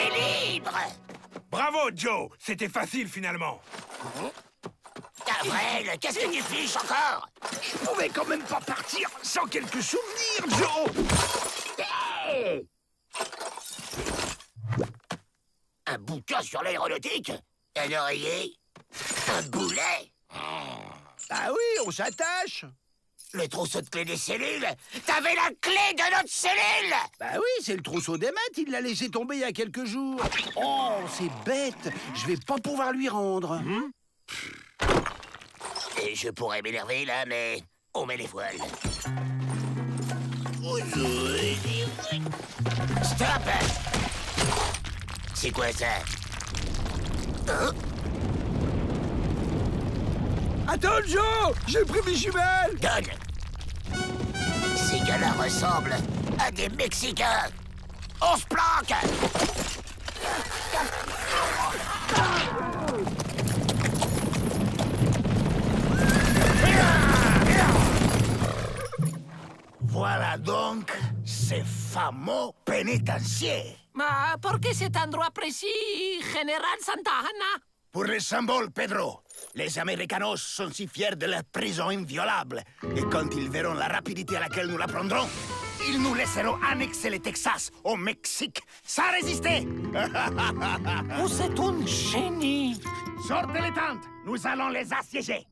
libre! Bravo, Joe! C'était facile, finalement. Avril, qu'est-ce que tu fiches encore? Je pouvais quand même pas partir sans quelques souvenirs, Joe! Hey! Un bouquin sur l'aéronautique? Un oreiller? Un boulet? Ah oui, on s'attache! Le trousseau de clés des cellules? T'avais la clé de notre cellule! Bah oui, c'est le trousseau d'Emmett, il l'a laissé tomber il y a quelques jours. Oh, c'est bête, je vais pas pouvoir lui rendre. Et je pourrais m'énerver là, mais on met les voiles. Stop! C'est quoi ça? Hein? Attends, Joe! J'ai pris mes jumelles! Donne! Ces gars-là ressemblent à des Mexicains! On se planque! Voilà donc ces fameux pénitenciers. Ma pourquoi cet endroit précis, Général Santa Ana? Pour les symboles, Pedro. Les Américanos sont si fiers de leur prison inviolable. Et quand ils verront la rapidité à laquelle nous la prendrons, ils nous laisseront annexer le Texas au Mexique sans résister. Vous êtes un génie. Sortez les tentes, nous allons les assiéger.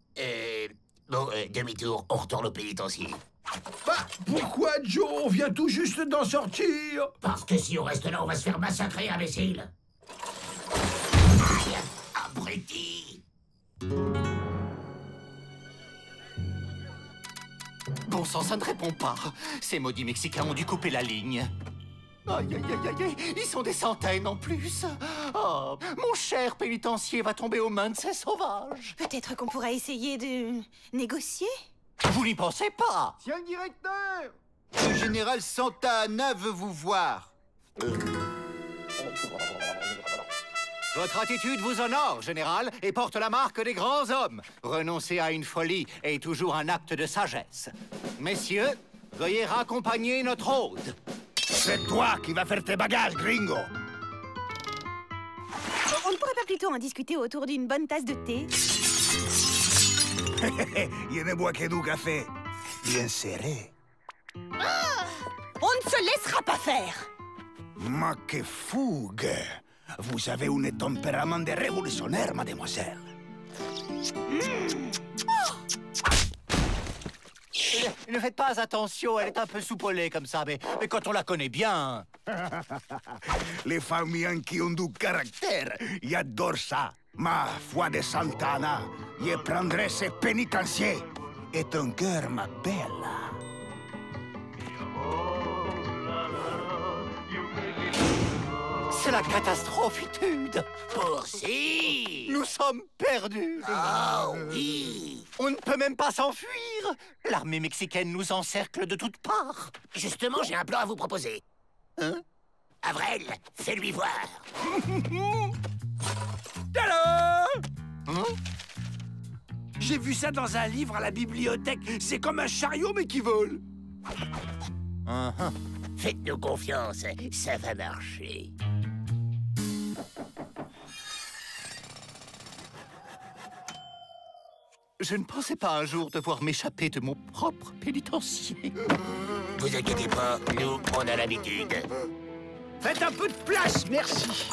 Bon, demi-tour, on retourne au pénitencier. Bah, pourquoi, Joe? On vient tout juste d'en sortir. Parce que si on reste là, on va se faire massacrer, imbécile. Aïe, abruti. Bon sang, ça ne répond pas. Ces maudits Mexicains ont dû couper la ligne. Aïe, aïe, aïe, aïe, aïe, ils sont des centaines en plus. Oh, mon cher pénitencier va tomber aux mains de ces sauvages. Peut-être qu'on pourra essayer de négocier? Vous n'y pensez pas? Tiens, le directeur! Le général Santa Anna veut vous voir. Votre attitude vous honore, général, et porte la marque des grands hommes. Renoncer à une folie est toujours un acte de sagesse. Messieurs, veuillez raccompagner notre hôte. C'est toi qui vas faire tes bagages, gringo. On ne pourrait pas plutôt en discuter autour d'une bonne tasse de thé? Je ne bois que du café. Bien serré. On ne se laissera pas faire! Ma que fougue! Vous avez un tempérament de révolutionnaire, mademoiselle. Ne faites pas attention, elle est un peu soupolée comme ça, mais quand on la connaît bien... Les femmes qui ont du caractère, j'adore ça. Ma foi de Santana, je prendrai ces pénitenciers. Et ton cœur, ma belle. C'est la catastrophitude. Poursuis! Nous sommes perdus. Oh oui! On ne peut même pas s'enfuir. L'armée mexicaine nous encercle de toutes parts. Justement, j'ai un plan à vous proposer. Hein? Avril, fais-lui voir. Alors Hein? J'ai vu ça dans un livre à la bibliothèque. C'est comme un chariot, mais qui vole. Faites-nous confiance, ça va marcher. Je ne pensais pas un jour devoir m'échapper de mon propre pénitencier. Vous inquiétez pas, nous, on a l'habitude. Faites un peu de place, merci.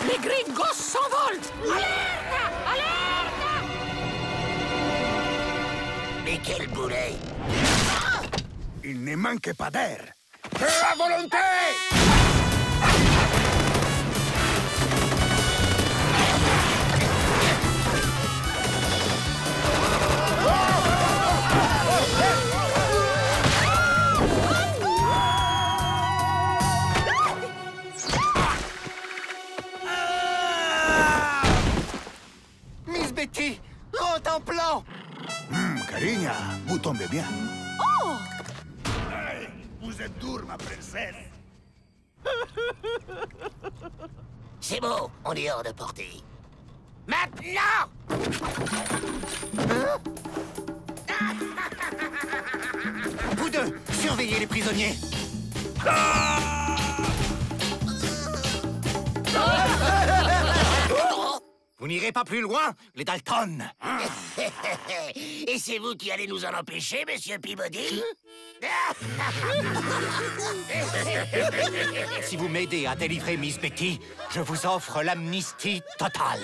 Les gringos s'envolent! Alerte! Alerte! Mais quel boulet! Il ne manque pas d'air. Feu à volonté! Karina, vous tombez bien. Oh! Hey, vous êtes dure, ma princesse. C'est bon, on est hors de portée. Maintenant! Vous deux, surveillez les prisonniers. Vous n'irez pas plus loin, les Dalton. Et c'est vous qui allez nous en empêcher, monsieur Peabody? Si vous m'aidez à délivrer Miss Betty, je vous offre l'amnistie totale.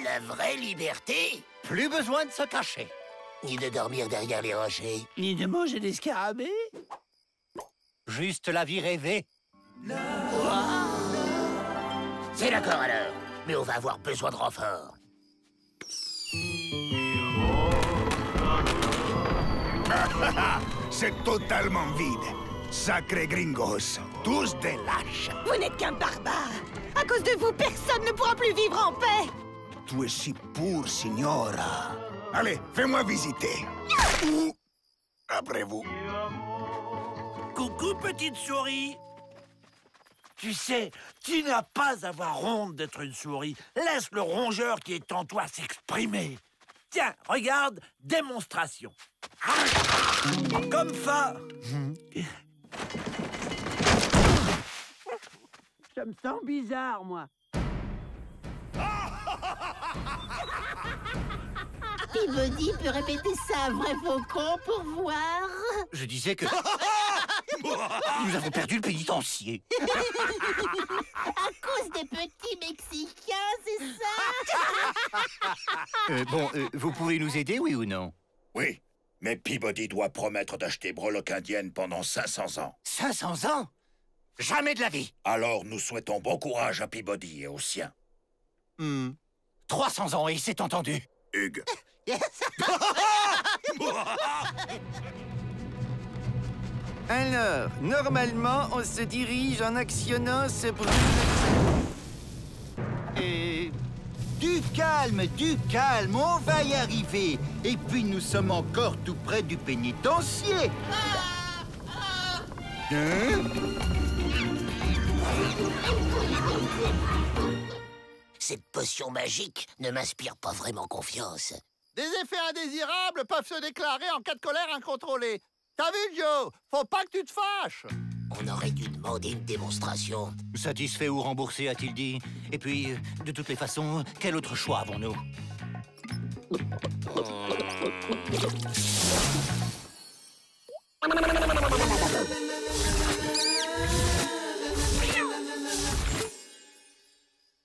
La vraie liberté? Plus besoin de se cacher. Ni de dormir derrière les rochers. Ni de manger des scarabées. Juste la vie rêvée. C'est d'accord alors, mais on va avoir besoin de renfort. C'est totalement vide. Sacré gringos, tous des lâches. Vous n'êtes qu'un barbare. À cause de vous, personne ne pourra plus vivre en paix. Tu es si pur, signora. Allez, fais-moi visiter. Ou après vous. Coucou, petite souris. Tu sais, tu n'as pas à avoir honte d'être une souris. Laisse le rongeur qui est en toi s'exprimer. Tiens, regarde, démonstration. Comme ça. Ça me sent bizarre, moi. Peabody peut répéter ça à vrai faucon pour voir. Je disais que... Nous avons perdu le pénitencier. À cause des petits Mexicains, c'est ça? Vous pouvez nous aider, oui ou non? Oui, mais Peabody doit promettre d'acheter Breloque indienne pendant 500 ans. 500 ans? Jamais de la vie. Alors, nous souhaitons bon courage à Peabody et aux siens. 300 ans, et c'est entendu. Hugues. Alors, normalement, on se dirige en actionnant ce brûle... Du calme, on va y arriver. Et puis nous sommes encore tout près du pénitencier. Cette potion magique ne m'inspire pas vraiment confiance. Des effets indésirables peuvent se déclarer en cas de colère incontrôlée. T'as vu, Joe? Faut pas que tu te fâches. On aurait dû demander une démonstration. Satisfait ou remboursé, a-t-il dit. Et puis, de toutes les façons, quel autre choix avons-nous?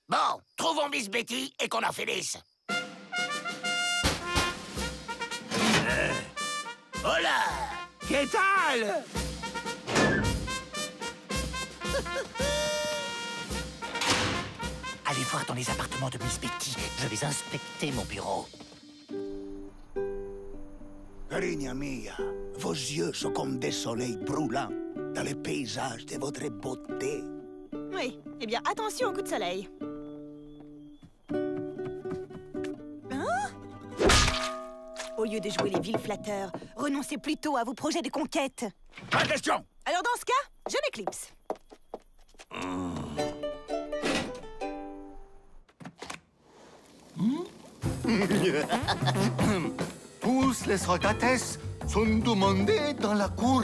Bon, trouvons Miss Betty et qu'on en finisse. Hola! ¿Qué tal? Allez voir dans les appartements de Miss Betty. Je vais inspecter mon bureau. Carina mia, vos yeux sont comme des soleils brûlants dans les paysages de votre beauté. Oui, eh bien, attention au coup de soleil. Hein? Au lieu de jouer les villes flatteurs, renoncez plutôt à vos projets de conquête. Pas question! Alors dans ce cas, je m'éclipse. Tous les rogates sont demandés dans la cour.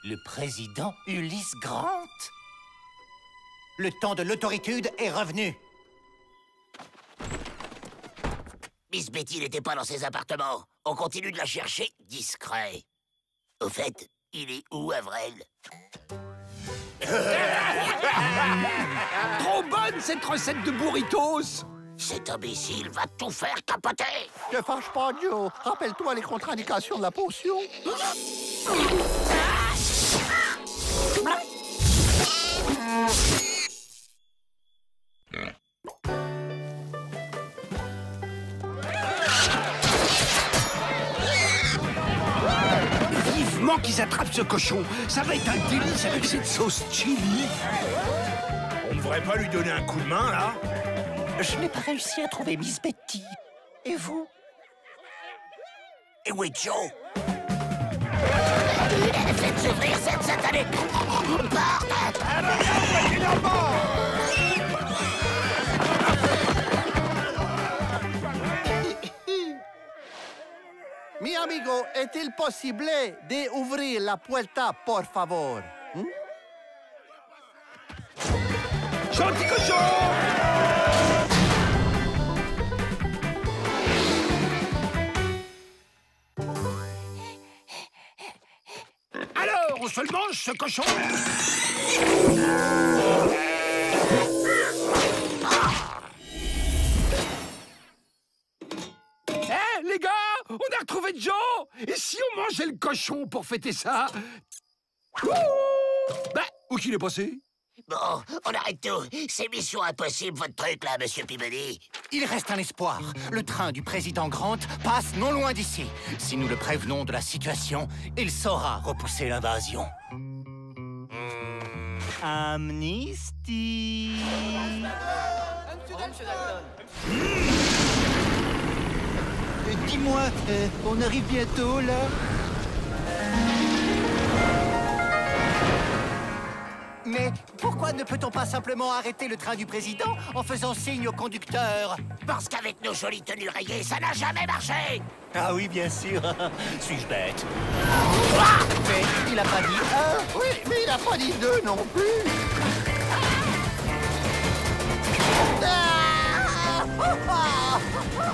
Le président Ulysse Grant. Le temps de l'autoritude est revenu. Miss Betty n'était pas dans ses appartements. On continue de la chercher discret. Au fait, il est où, Avril? Trop bonne, cette recette de burritos! Cet imbécile va tout faire capoter! Ne fâche pas, Joe. Rappelle-toi les contre-indications de la potion. vivement qu'ils attrapent ce cochon. Ça va être un délice avec cette sauce chili. On ne devrait pas lui donner un coup de main, là? Je n'ai pas réussi à trouver Miss Betty. Et vous? Et où est Joe? Faites ouvrir cette satanée porte! Mi amigo, est-il possible d'ouvrir la puerta, por favor? Gentil cochon! Alors, on se le mange, ce cochon? Eh, les gars, on a retrouvé Joe! Et si on mangeait le cochon pour fêter ça? Bah, où qu'il est passé? Bon, on arrête tout. C'est mission impossible, votre truc, là, monsieur Peabody. Il reste un espoir. Le train du président Grant passe non loin d'ici. Si nous le prévenons de la situation, il saura repousser l'invasion. Amnesty. Dis-moi, on arrive bientôt, là? Mais pourquoi ne peut-on pas simplement arrêter le train du président en faisant signe au conducteur? Parce qu'avec nos jolies tenues rayées, ça n'a jamais marché. Ah oui, bien sûr. Suis-je bête? Mais il a pas dit un. Oui, mais il n'a pas dit deux non plus.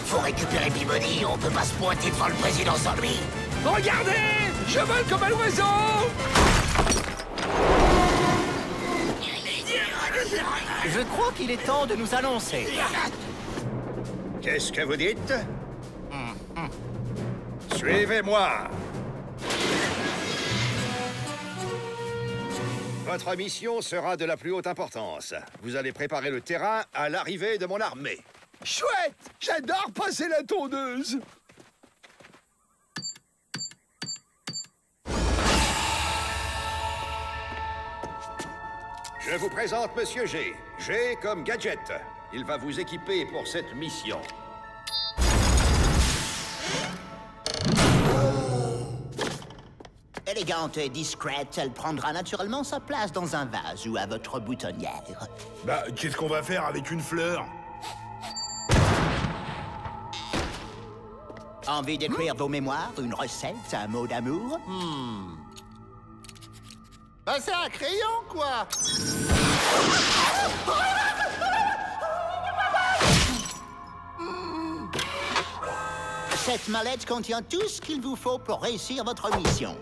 Faut récupérer Peabody, on peut pas se pointer devant le président sans lui. Regardez! Je vole comme un oiseau! Je crois qu'il est temps de nous annoncer. Qu'est-ce que vous dites? Suivez-moi! Votre mission sera de la plus haute importance. Vous allez préparer le terrain à l'arrivée de mon armée. Chouette! J'adore passer la tondeuse! Je vous présente Monsieur G. G comme gadget. Il va vous équiper pour cette mission. Élégante et discrète, elle prendra naturellement sa place dans un vase ou à votre boutonnière. Bah, qu'est-ce qu'on va faire avec une fleur? Envie d'écrire vos mémoires, une recette, un mot d'amour? Ben, c'est un crayon, quoi. Cette mallette contient tout ce qu'il vous faut pour réussir votre mission.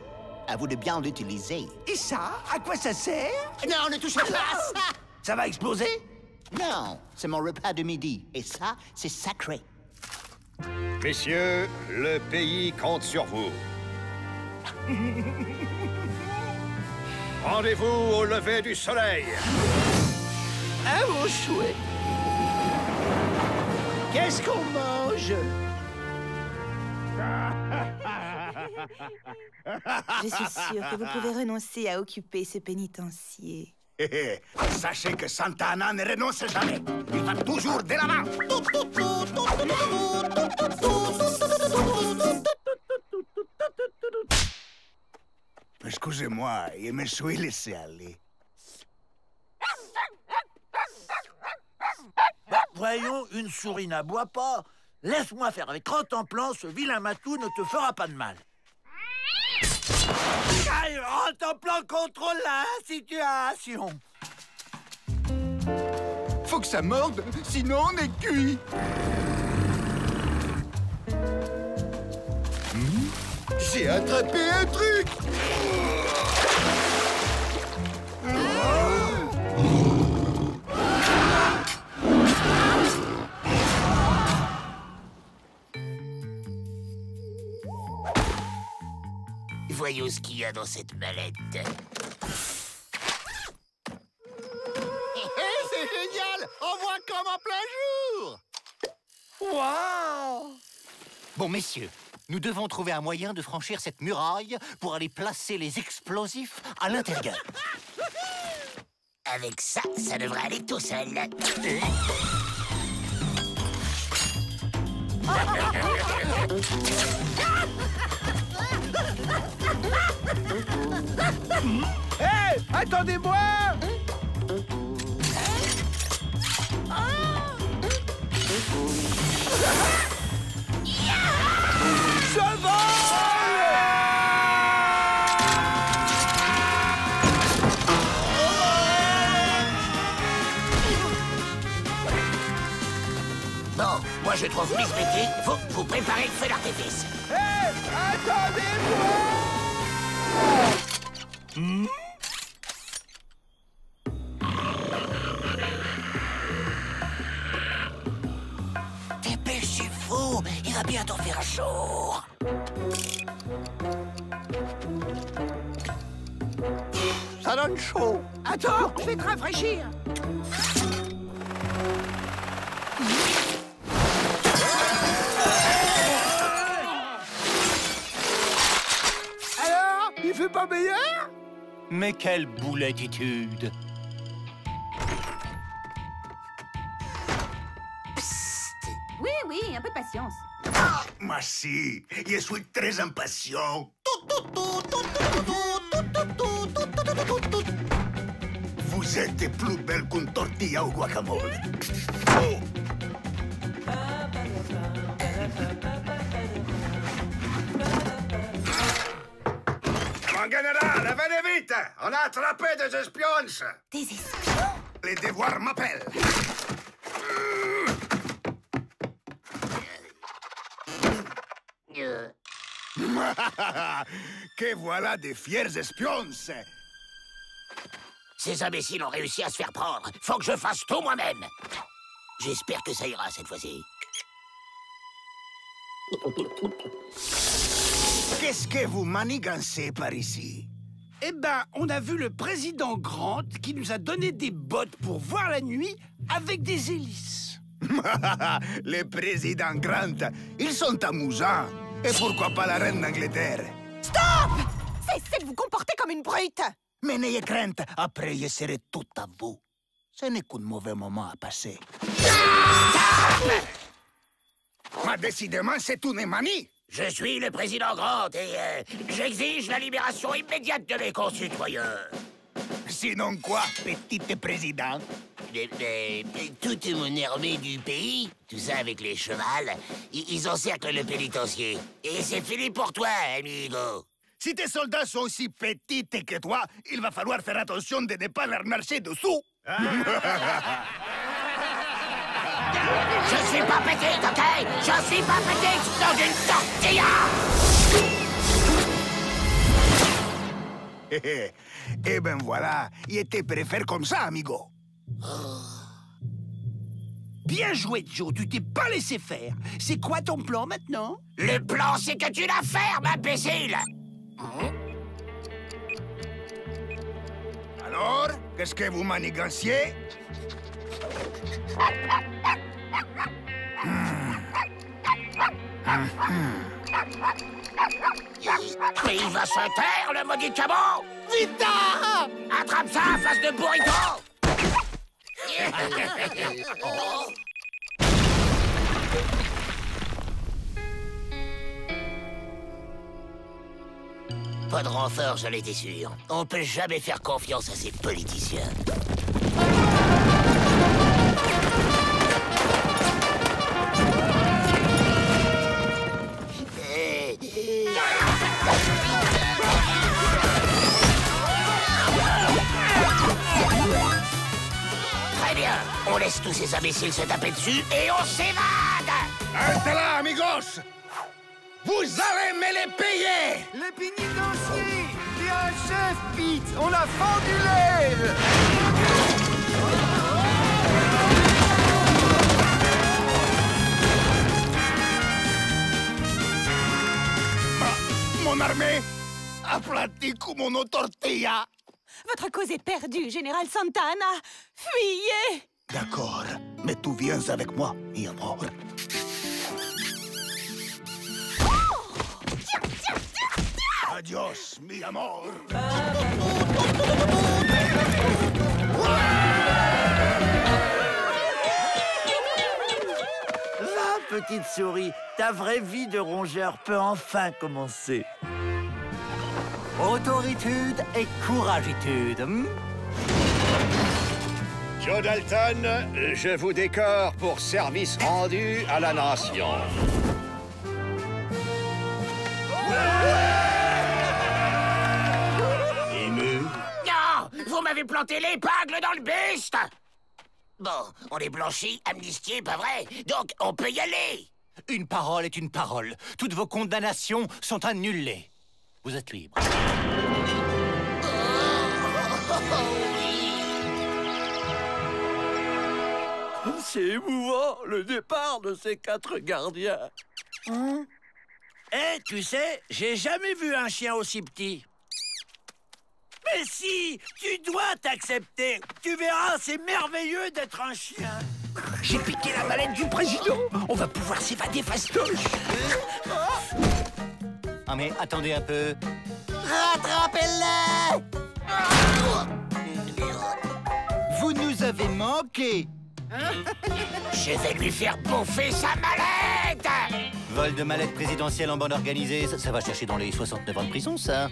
À vous de bien l'utiliser. Et ça? À quoi ça sert? Non, ne touchez pas à ça! Ça va exploser? Non, c'est mon repas de midi. Et ça, c'est sacré. Messieurs, le pays compte sur vous. Rendez-vous au lever du soleil. Un mot chouette. Qu'est-ce qu'on mange? Je suis sûre que vous pouvez renoncer à occuper ce pénitencier. Sachez que Santana ne renonce jamais. Il va toujours de l'avant. Excusez-moi, je me suis laissé aller. Bah, voyons, une souris n'aboie pas. Laisse-moi faire avec Rantanplan, ce vilain matou ne te fera pas de mal. Allez, Rantanplan contrôle la situation. Faut que ça morde, sinon on est cuit. J'ai attrapé un truc. Voyons ce qu'il y a dans cette mallette. C'est génial! On voit comme en plein jour! Bon, messieurs, Nous devons trouver un moyen de franchir cette muraille pour aller placer les explosifs à l'intérieur. Avec ça, ça devrait aller tout seul. Hé, attendez-moi! Je vole! Bon, moi je trouve Miss Betty, vous préparez le feu d'artifice. Hé, attendez-moi! Dépêchez-vous, il va bientôt faire chaud. Ça donne chaud. Attends, je vais te rafraîchir. Alors, il fait pas meilleur? Mais quelle boulettitude! Oui, oui, un peu de patience. Moi si, je suis très impatient. Vous êtes plus belle qu'une tortilla au guacamole. Mon général, venez vite! On a attrapé des espions! Des espions? Les devoirs m'appellent. Que voilà des fiers espions! Ces imbéciles ont réussi à se faire prendre. Faut que je fasse tout moi-même. J'espère que ça ira cette fois-ci. Qu'est-ce que vous manigancez par ici? Eh ben, on a vu le président Grant qui nous a donné des bottes pour voir la nuit avec des hélices. Les présidents Grant, ils sont amusants. Et pourquoi pas la reine d'Angleterre? Stop! Cessez de vous comporter comme une brute! Mais n'ayez crainte, après je serai tout à vous. Ce n'est qu'un mauvais moment à passer. Mais décidément, c'est une manie. Je suis le président Grant et j'exige la libération immédiate de mes concitoyens. Sinon quoi, petit président? Toute mon armée du pays, tout ça avec les chevals, ils encerclent le pénitencier. Et c'est fini pour toi, amigo. Si tes soldats sont aussi petits que toi, il va falloir faire attention de ne pas leur marcher dessous. Je suis pas petite, ok? Je suis pas petite dans une tortilla! Eh ben voilà, il était préféré comme ça, amigo. Bien joué, Joe, tu t'es pas laissé faire. C'est quoi ton plan maintenant? Le plan, c'est que tu la fermes, imbécile! Alors, qu'est-ce que vous maniganciez? Mais il va se taire, le maudit cabot! Vita! Attrape ça, face de burrito! Oh. Pas de renfort, j'en étais sûr. On peut jamais faire confiance à ces politiciens. Très bien, on laisse tous ces imbéciles se taper dessus et on s'évade! Restez là, amigos! Vous allez me les payer! Les pénitenciers! T'es un chef, Pete! On a fendu l'aile! Mon armée aplatie comme une tortilla! Votre cause est perdue, Général Santana! Fuyez! D'accord, mais tu viens avec moi, mi amor. Adios, mi amor. Va, petite souris, ta vraie vie de rongeur peut enfin commencer. Autoritude et couragitude. Joe Dalton, je vous décore pour service rendu à la nation. Ému? Non! Vous m'avez planté l'épingle dans le buste! Bon, on est blanchi, amnistié, pas vrai? Donc, on peut y aller! Une parole est une parole. Toutes vos condamnations sont annulées. Vous êtes libre. C'est émouvant, le départ de ces 4 gardiens. Eh, tu sais, j'ai jamais vu un chien aussi petit. Mais si, tu dois t'accepter. Tu verras, c'est merveilleux d'être un chien. J'ai piqué la mallette du président. On va pouvoir s'évader fastoche. Ah mais attendez un peu. Rattrapez-le! Vous nous avez manqué. Je vais lui faire bouffer sa mallette! Vol de mallette présidentielle en bande organisée, ça va chercher dans les 69 ans de prison, ça.